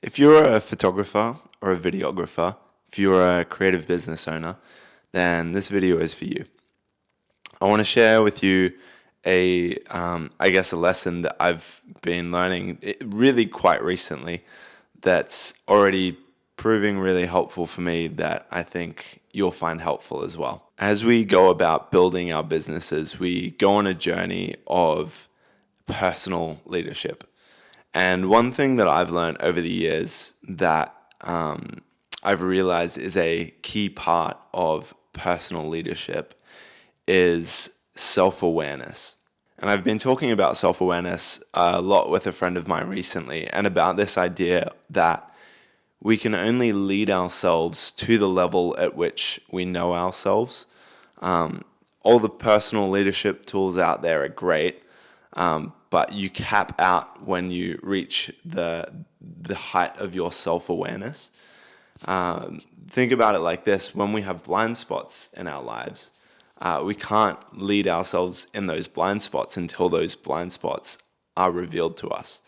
If you're a photographer or a videographer, if you're a creative business owner, then this video is for you. I want to share with you a lesson that I've been learning really quite recently that's already proving really helpful for me that I think you'll find helpful as well. As we go about building our businesses, we go on a journey of personal leadership. And one thing that I've learned over the years that I've realized is a key part of personal leadership is self-awareness. And I've been talking about self-awareness a lot with a friend of mine recently, and about this idea that we can only lead ourselves to the level at which we know ourselves. All the personal leadership tools out there are great, but you cap out when you reach the height of your self-awareness. Think about it like this: when we have blind spots in our lives, we can't lead ourselves in those blind spots until those blind spots are revealed to us.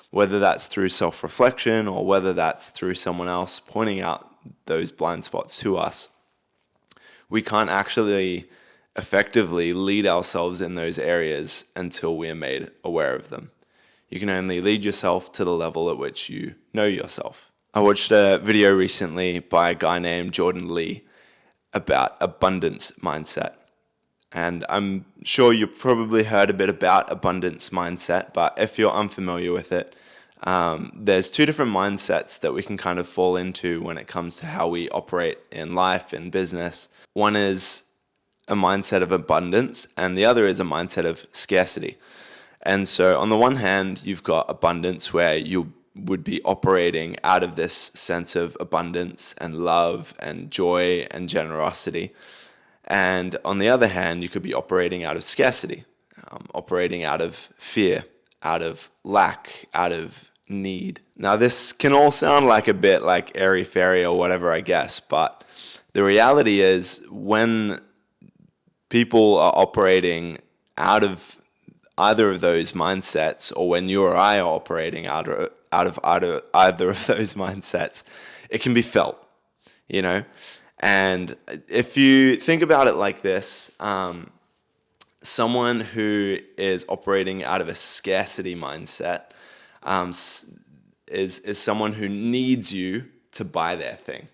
Whether that's through self-reflection or whether that's through someone else pointing out those blind spots to us, we can't actually effectively lead ourselves in those areas until we are made aware of them. You can only lead yourself to the level at which you know yourself. I watched a video recently by a guy named Jordan Lee about abundance mindset. And I'm sure you've probably heard a bit about abundance mindset, but if you're unfamiliar with it, there's two different mindsets that we can kind of fall into when it comes to how we operate in life and business. One is a mindset of abundance, and the other is a mindset of scarcity. And so on the one hand, you've got abundance, where you would be operating out of this sense of abundance and love and joy and generosity. And on the other hand, you could be operating out of scarcity, operating out of fear, out of lack, out of need. Now, this can all sound like a bit like airy-fairy or whatever, I guess, but the reality is when people are operating out of either of those mindsets, or when you or I are operating out of either of those mindsets, it can be felt, you know? And if you think about it like this, someone who is operating out of a scarcity mindset is someone who needs you to buy their thing.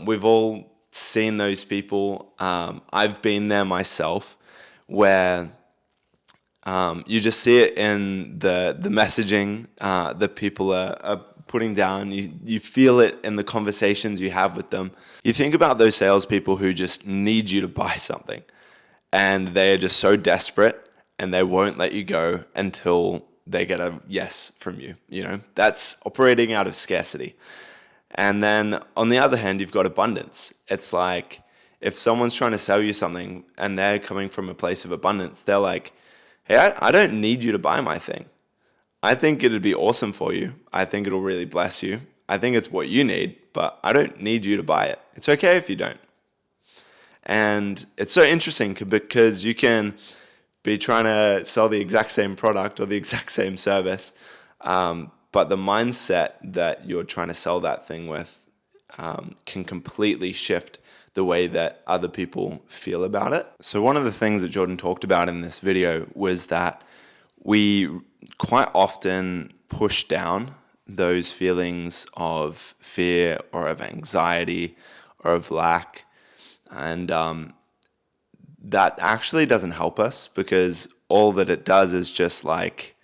We've all seen those people. I've been there myself, where you just see it in the messaging that people are putting down. You feel it in the conversations you have with them. You think about those salespeople who just need you to buy something, and they're just so desperate, and they won't let you go until they get a yes from you. You know, that's operating out of scarcity. And then on the other hand, you've got abundance. It's like if someone's trying to sell you something and they're coming from a place of abundance, they're like, hey, I don't need you to buy my thing. I think it'd be awesome for you. I think it'll really bless you. I think it's what you need, but I don't need you to buy it. It's okay if you don't. And it's so interesting because you can be trying to sell the exact same product or the exact same service, but the mindset that you're trying to sell that thing with can completely shift the way that other people feel about it. So one of the things that Jordan talked about in this video was that we quite often push down those feelings of fear or of anxiety or of lack. And that actually doesn't help us, because all that it does is just like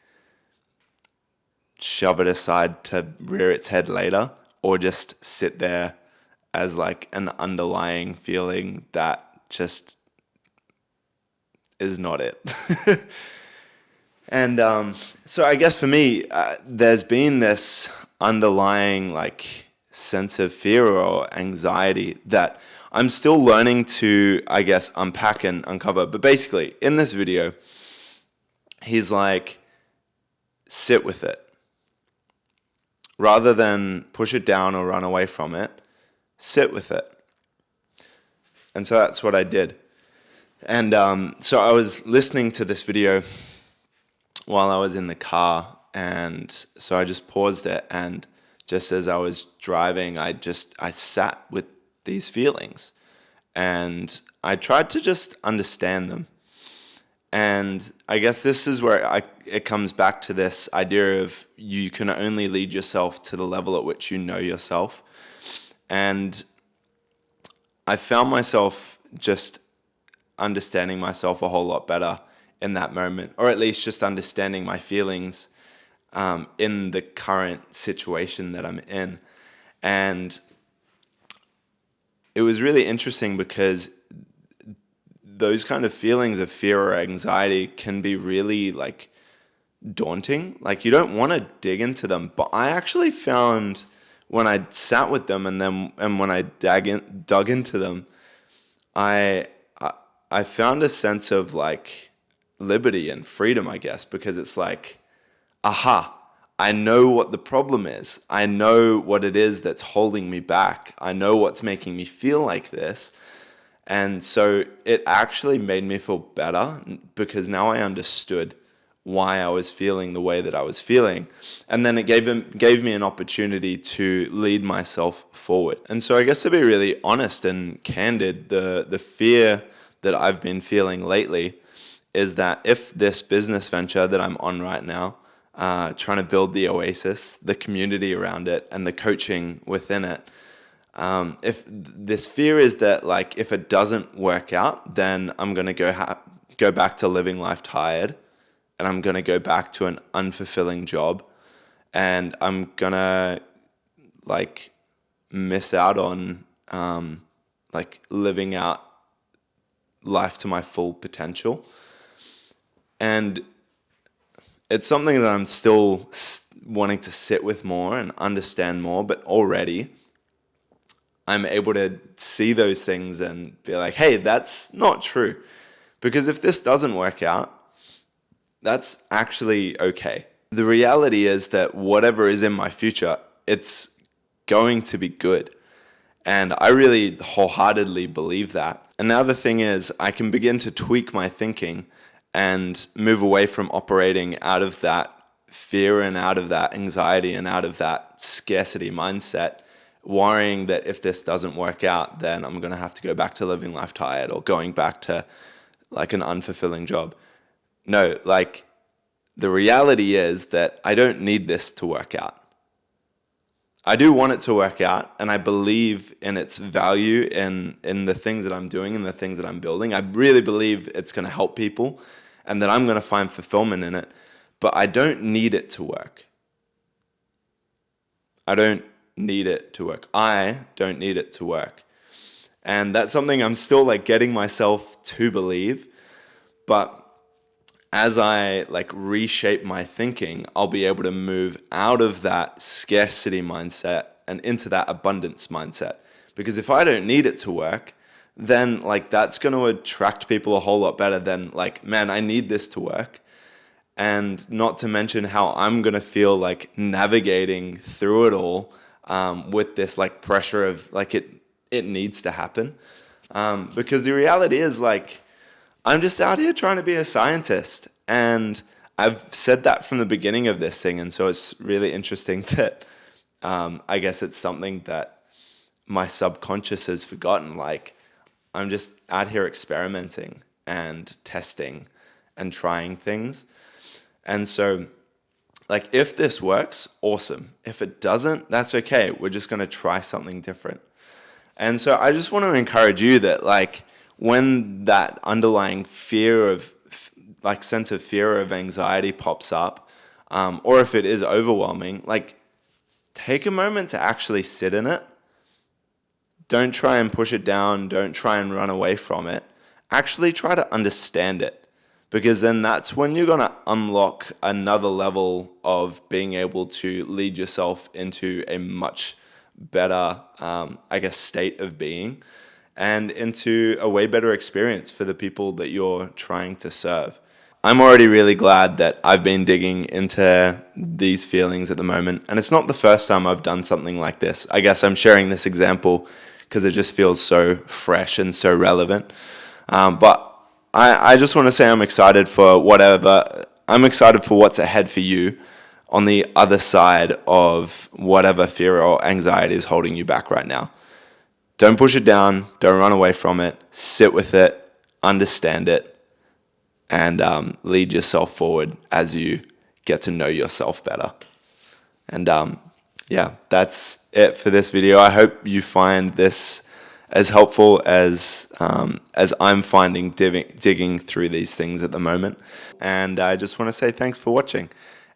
shove it aside to rear its head later, or just sit there as like an underlying feeling that just is not it. And so I guess for me, there's been this underlying like sense of fear or anxiety that I'm still learning to, I guess, unpack and uncover. But basically, in this video, he's like, sit with it. Rather than push it down or run away from it, sit with it. And so that's what I did. And so I was listening to this video while I was in the car, and so I just paused it and just as I was driving, I sat with these feelings and I tried to just understand them. And I guess this is where it comes back to this idea of you can only lead yourself to the level at which you know yourself. And I found myself just understanding myself a whole lot better in that moment, or at least just understanding my feelings in the current situation that I'm in. And it was really interesting because those kind of feelings of fear or anxiety can be really like daunting. Like you don't want to dig into them. But I actually found when I sat with them and when I dug into them, I found a sense of like liberty and freedom, I guess, because it's like, aha, I know what the problem is. I know what it is that's holding me back. I know what's making me feel like this. And so it actually made me feel better because now I understood why I was feeling the way that I was feeling. And then it gave me an opportunity to lead myself forward. And so I guess to be really honest and candid, the fear that I've been feeling lately is that if this business venture that I'm on right now, trying to build the Oasis, the community around it, and the coaching within it, if this fear is that like if it doesn't work out, then I'm gonna go back to living life tired, and I'm gonna go back to an unfulfilling job, and I'm gonna like miss out on like living out life to my full potential. And it's something that I'm still wanting to sit with more and understand more, but already I'm able to see those things and be like, hey, that's not true. Because if this doesn't work out, that's actually okay. The reality is that whatever is in my future, it's going to be good. And I really wholeheartedly believe that. And now the thing is, I can begin to tweak my thinking and move away from operating out of that fear and out of that anxiety and out of that scarcity mindset, worrying that if this doesn't work out, then I'm going to have to go back to living life tired or going back to like an unfulfilling job. No, like the reality is that I don't need this to work out. I do want it to work out, and I believe in its value in the things that I'm doing and the things that I'm building. I really believe it's going to help people and that I'm going to find fulfillment in it, but I don't need it to work. I don't need it to work. I don't need it to work. And that's something I'm still like getting myself to believe, but as I like reshape my thinking, I'll be able to move out of that scarcity mindset and into that abundance mindset. Because if I don't need it to work, then like that's going to attract people a whole lot better than like, man, I need this to work. And not to mention how I'm going to feel like navigating through it all with this like pressure of like it needs to happen. Because the reality is like, I'm just out here trying to be a scientist. And I've said that from the beginning of this thing. And so it's really interesting that I guess it's something that my subconscious has forgotten. Like, I'm just out here experimenting and testing and trying things. And so, like, if this works, awesome. If it doesn't, that's okay. We're just going to try something different. And so I just want to encourage you that, like, when that underlying fear of, like, sense of fear or of anxiety pops up, or if it is overwhelming, like, take a moment to actually sit in it. Don't try and push it down. Don't try and run away from it. Actually try to understand it, because then that's when you're going to unlock another level of being able to lead yourself into a much better, I guess, state of being, and into a way better experience for the people that you're trying to serve. I'm already really glad that I've been digging into these feelings at the moment, and it's not the first time I've done something like this. I guess I'm sharing this example because it just feels so fresh and so relevant. But I just want to say I'm excited for whatever. I'm excited for what's ahead for you on the other side of whatever fear or anxiety is holding you back right now. Don't push it down. Don't run away from it. Sit with it, understand it, and lead yourself forward as you get to know yourself better. And yeah, that's it for this video. I hope you find this as helpful as I'm finding digging through these things at the moment. And I just want to say thanks for watching,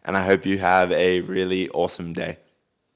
and I hope you have a really awesome day.